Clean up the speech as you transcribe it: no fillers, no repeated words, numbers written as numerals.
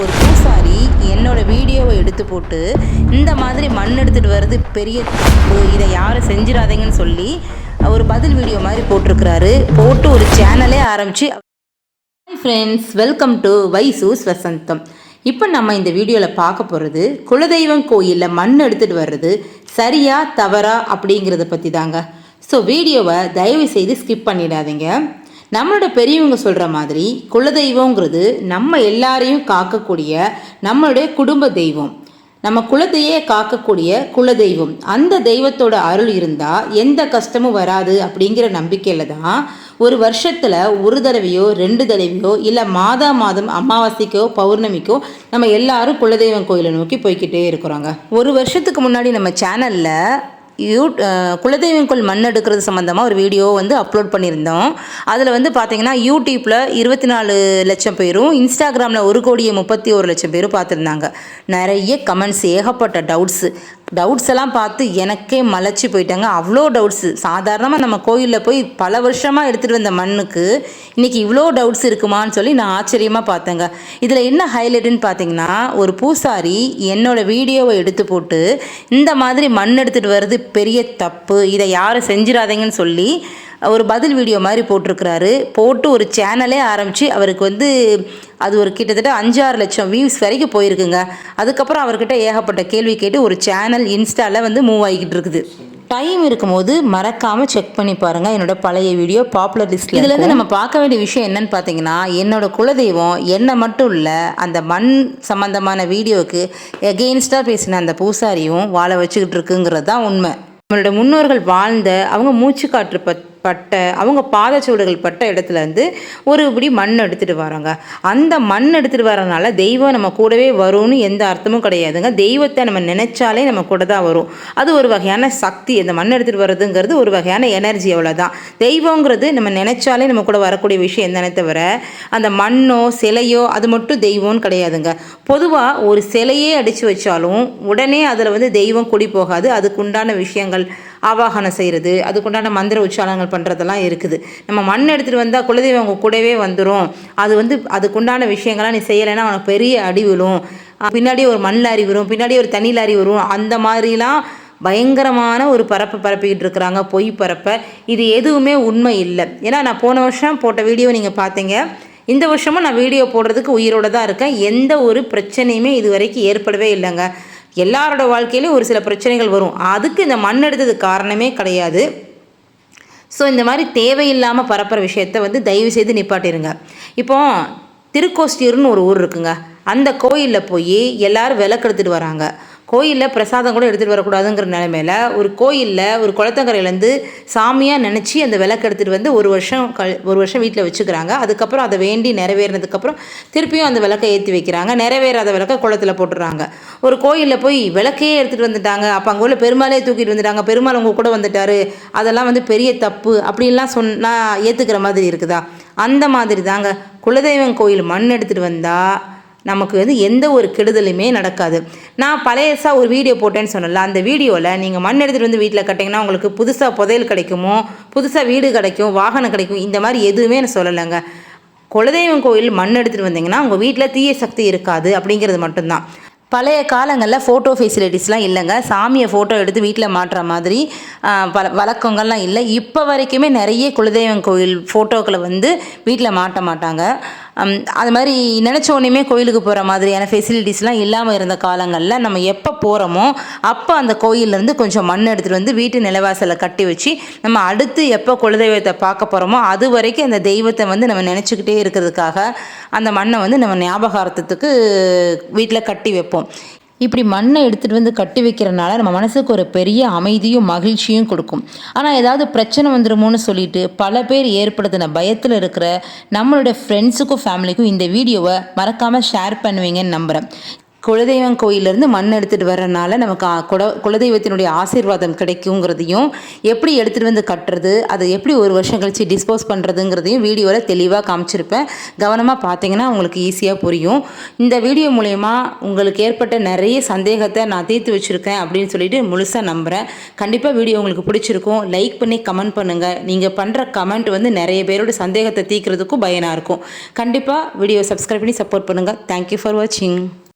ஒரு பூசாரி என்னோட வீடியோவை எடுத்து போட்டு இந்த மாதிரி மண் எடுத்துகிட்டு வர்றது பெரிய தப்பு, இதை யாரும் செஞ்சிடாதீங்கன்னு சொல்லி ஒரு பதில் வீடியோ மாதிரி போட்டிருக்கிறாரு. போட்டு ஒரு சேனலே ஆரம்பித்து, ஹாய் ஃப்ரெண்ட்ஸ், வெல்கம் டு வைசூஸ் வசந்தம். இப்போ நம்ம இந்த வீடியோவில் பார்க்க போகிறது குலதெய்வம் கோயிலில் மண் எடுத்துகிட்டு வர்றது சரியா தவறா அப்படிங்கிறத பற்றி தாங்க. ஸோ வீடியோவை தயவு செய்து ஸ்கிப் பண்ணிடாதீங்க. நம்மளோட பெரியவங்க சொல்கிற மாதிரி குலதெய்வங்கிறது நம்ம எல்லாரையும் காக்கக்கூடிய நம்மளுடைய குடும்ப தெய்வம், நம்ம குலத்தையே காக்கக்கூடிய குலதெய்வம். அந்த தெய்வத்தோட அருள் இருந்தால் எந்த கஷ்டமும் வராது அப்படிங்கிற நம்பிக்கையில் தான் ஒரு வருஷத்தில் ஒரு தடவையோ 2 தடவையோ இல்லை மாதம் அமாவாசைக்கோ பௌர்ணமிக்கோ நம்ம எல்லாரும் குலதெய்வம் கோயிலை நோக்கி போய்கிட்டே இருக்கிறோங்க. ஒரு வருஷத்துக்கு முன்னாடி நம்ம சேனலில் குலதெய்வம் கோயில் மண் எடுக்கிறது சம்மந்தமாக ஒரு வீடியோ அப்லோட் பண்ணியிருந்தோம். அதில் பார்த்தீங்கன்னா யூடியூப்பில் 24 லட்சம் பேரும், இன்ஸ்டாகிராமில் 1,31,00,000 பேரும் பார்த்துருந்தாங்க. நிறைய கமெண்ட்ஸ், ஏகப்பட்ட டவுட்ஸ் எல்லாம் பார்த்து எனக்கே மலைச்சி போயிட்டாங்க. அவ்வளோ டவுட்ஸு. சாதாரணமாக நம்ம கோயிலில் போய் பல வருஷமாக எடுத்துகிட்டு வந்த மண்ணுக்கு இன்றைக்கி இவ்வளோ டவுட்ஸ் இருக்குமான்னு சொல்லி நான் ஆச்சரியமாக பார்த்தேங்க. இதில் என்ன ஹைலைட்டுன்னு பார்த்தீங்கன்னா, ஒரு பூசாரி என்னோடய வீடியோவை எடுத்து போட்டு இந்த மாதிரி மண் எடுத்துகிட்டு வர்றது பெரிய தப்பு, இதை யாரும் செஞ்சிடாதீங்கன்னு சொல்லி ஒரு பதில் வீடியோ மாதிரி போட்டிருக்கிறாரு. போட்டு ஒரு சேனலே ஆரம்பித்து அவருக்கு அது ஒரு கிட்டத்தட்ட 5-6 லட்சம் வியூஸ் வரைக்கும் போயிருக்குங்க. அதுக்கப்புறம் அவர்கிட்ட ஏகப்பட்ட கேள்வி கேட்டு ஒரு சேனல் இன்ஸ்டாவில் மூவ் ஆகிக்கிட்டு இருக்குது. டைம் இருக்கும்போது மறக்காமல் செக் பண்ணி பாருங்கள் என்னோட பழைய வீடியோ பாப்புலர் லிஸ்ட்டில். இதுலேருந்து நம்ம பார்க்க வேண்டிய விஷயம் என்னன்னு பார்த்தீங்கன்னா, என்னோடய குலதெய்வம் என்ன மட்டும் இல்லை, அந்த மண் சம்மந்தமான வீடியோவுக்கு எகெயின்ஸ்டாக பேசின அந்த பூசாரியும் வாழ வச்சுக்கிட்டு இருக்குங்கிறது தான் உண்மை. நம்மளோட முன்னோர்கள் வாழ்ந்த, அவங்க மூச்சு காற்று பட்ட, அவங்க பாதச்சுவடுகள் பட்ட இடத்துலேருந்து ஒரு இப்படி மண் எடுத்துகிட்டு வராங்க. அந்த மண் எடுத்துகிட்டு வரனால தெய்வம் நம்ம கூடவே வரும்னு எந்த அர்த்தமும் கிடையாதுங்க. தெய்வத்தை நம்ம நினைச்சாலே நம்ம கூட தான் வரும். அது ஒரு வகையான சக்தி. அந்த மண் எடுத்துகிட்டு வர்றதுங்கிறது ஒரு வகையான எனர்ஜி, அவ்வளோதான். தெய்வங்கிறது நம்ம நினைச்சாலே நம்ம கூட வரக்கூடிய விஷயம் என்னன்னே தவிர, அந்த மண்ணோ சிலையோ அது மட்டும் தெய்வம்னு கிடையாதுங்க. பொதுவாக ஒரு சிலையே அடித்து வச்சாலும் உடனே அதில் தெய்வம் குடி போகாது. அதுக்குண்டான விஷயங்கள், ஆவாகனம் செய்கிறது, அதுக்குண்டான மந்திர உச்சாரணங்கள் பண்ணுறதெல்லாம் இருக்குது. நம்ம மண் எடுத்துகிட்டு வந்தால் குலதெய்வம் அவங்க கூடவே வந்துடும். அதுக்குண்டான விஷயங்கள்லாம் நீ செய்யலைன்னா அவனுக்கு பெரிய அடி விழும், பின்னாடியே ஒரு மண் லாரி வரும், பின்னாடியே ஒரு தனி லாரி வரும், அந்த மாதிரிலாம் பயங்கரமான ஒரு பரப்பிக்கிட்டு இருக்கிறாங்க, பொய் பரப்ப. இது எதுவுமே உண்மை இல்லை. ஏன்னா நான் போன வருஷம் போட்ட வீடியோ நீங்கள் பார்த்தீங்க. இந்த வருஷமும் நான் வீடியோ போடுறதுக்கு உயிரோடு தான் இருக்கேன். எந்த ஒரு பிரச்சனையுமே இது வரைக்கும் ஏற்படவே இல்லைங்க. எல்லாரோட வாழ்க்கையிலையும் ஒரு சில பிரச்சனைகள் வரும். அதுக்கு இந்த மண் எடுத்தது காரணமே கிடையாது. ஸோ இந்த மாதிரி தேவையில்லாமல் பரப்புகிற விஷயத்தை தயவு செய்து நிப்பாட்டிருங்க. இப்போது திருக்கோஷ்டியூர்னு ஒரு ஊர் இருக்குங்க. அந்த கோயிலில் போய் எல்லோரும் விளக்கு எடுத்துகிட்டு வராங்க. கோயிலில் பிரசாதம் கூட எடுத்துகிட்டு வரக்கூடாதுங்கிற நிலைமையில் ஒரு கோயிலில் ஒரு குளத்தங்கரையிலேருந்து சாமியாக நினச்சி அந்த விளக்கு எடுத்துகிட்டு ஒரு வருஷம் வீட்டில் வச்சுக்கிறாங்க. அதுக்கப்புறம் அதை வேண்டி நிறைவேறினதுக்கப்புறம் திருப்பியும் அந்த விளக்கை ஏற்றி வைக்கிறாங்க. நிறைவேறாத விளக்கை குளத்தில் போட்டுடுறாங்க. ஒரு கோயிலில் போய் விளக்கையே எடுத்துகிட்டு வந்துட்டாங்க, அப்போ அங்கே உள்ள பெருமாளே தூக்கிட்டு வந்துட்டாங்க, பெருமாள் உங்கள் கூட வந்துட்டார், அதெல்லாம் பெரிய தப்பு அப்படின்லாம் சொன்னால் ஏற்றுக்கிற மாதிரி இருக்குதா? அந்த மாதிரி தாங்க குலதெய்வம் கோயில் மண் எடுத்துகிட்டு வந்தால் நமக்கு எந்த ஒரு கெடுதலுமே நடக்காது. நான் பழையசாக ஒரு வீடியோ போட்டேன்னு சொன்னல, அந்த வீடியோவில் நீங்கள் மண் எடுத்துகிட்டு வீட்டில் கட்டிங்கன்னா உங்களுக்கு புதுசாக புதையல் கிடைக்குமோ, புதுசாக வீடு கிடைக்கும், வாகனம் கிடைக்கும், இந்த மாதிரி எதுவுமே நான் சொல்லலைங்க. குலதெய்வம் கோயில் மண் எடுத்துகிட்டு வந்தீங்கன்னா உங்கள் வீட்டில் தீய சக்தி இருக்காது அப்படிங்கிறது மட்டும்தான். பழைய காலங்களில் ஃபோட்டோ ஃபெசிலிட்டிஸ்லாம் இல்லைங்க. சாமியை ஃபோட்டோ எடுத்து வீட்டில் மாட்டுற மாதிரி வழக்கங்கள்லாம் இல்லை. இப்போ வரைக்குமே நிறைய குலதெய்வம் கோயில் ஃபோட்டோக்களை வீட்டில் மாட்ட மாட்டாங்க. அது மாதிரி நினச்ச உடனேயுமே கோயிலுக்கு போகிற மாதிரியான ஃபெசிலிட்டிஸ்லாம் இல்லாமல் இருந்த காலங்களில் நம்ம எப்போ போகிறோமோ அப்போ அந்த கோயிலேருந்து கொஞ்சம் மண் எடுத்துகிட்டு வீட்டு நிலவாசலை கட்டி வச்சு நம்ம அடுத்து எப்போ குலதெய்வத்தை பார்க்க போகிறோமோ அது வரைக்கும் அந்த தெய்வத்தை நம்ம நினச்சிக்கிட்டே இருக்கிறதுக்காக அந்த மண்ணை நம்ம ஞாபகார்த்தத்துக்கு வீட்டில் கட்டி வைப்போம். இப்படி மண்ணை எடுத்துகிட்டு கட்டி வைக்கிறனால நம்ம மனசுக்கு ஒரு பெரிய அமைதியும் மகிழ்ச்சியும் கொடுக்கும். ஆனால் ஏதாவது பிரச்சனை வந்துடுமோன்னு சொல்லிட்டு பல பேர் ஏற்படுத்தின பயத்தில் இருக்கிற நம்மளோட ஃப்ரெண்ட்ஸுக்கும் ஃபேமிலிக்கும் இந்த வீடியோவை மறக்காமல் ஷேர் பண்ணுவீங்கன்னு நம்புகிறேன். குலதெய்வம் கோயிலேருந்து மண் எடுத்துகிட்டு வர்றனால நமக்கு குலதெய்வத்தினுடைய ஆசீர்வாதம் கிடைக்குங்கிறதையும், எப்படி எடுத்துகிட்டு வந்து கட்டுறது, அதை எப்படி ஒரு வருஷம் கழித்து டிஸ்போஸ் பண்ணுறதுங்கிறதையும் வீடியோவில் தெளிவாக காமிச்சிருப்பேன். கவனமாக பார்த்தீங்கன்னா உங்களுக்கு ஈஸியாக புரியும். இந்த வீடியோ மூலயமா உங்களுக்கு ஏற்பட்ட நிறைய சந்தேகத்தை நான் தீர்த்து வச்சுருக்கேன் அப்படின்னு சொல்லிட்டு முழுசாக நம்புகிறேன். கண்டிப்பாக வீடியோ உங்களுக்கு பிடிச்சிருக்கும். லைக் பண்ணி கமெண்ட் பண்ணுங்கள். நீங்கள் பண்ணுற கமெண்ட் வந்து நிறைய பேரோட சந்தேகத்தை தீர்க்கிறதுக்கும் பயனாக இருக்கும். கண்டிப்பாக வீடியோ சப்ஸ்கிரைப் பண்ணி சப்போர்ட் பண்ணுங்கள். தேங்க்யூ ஃபார் வாட்சிங்.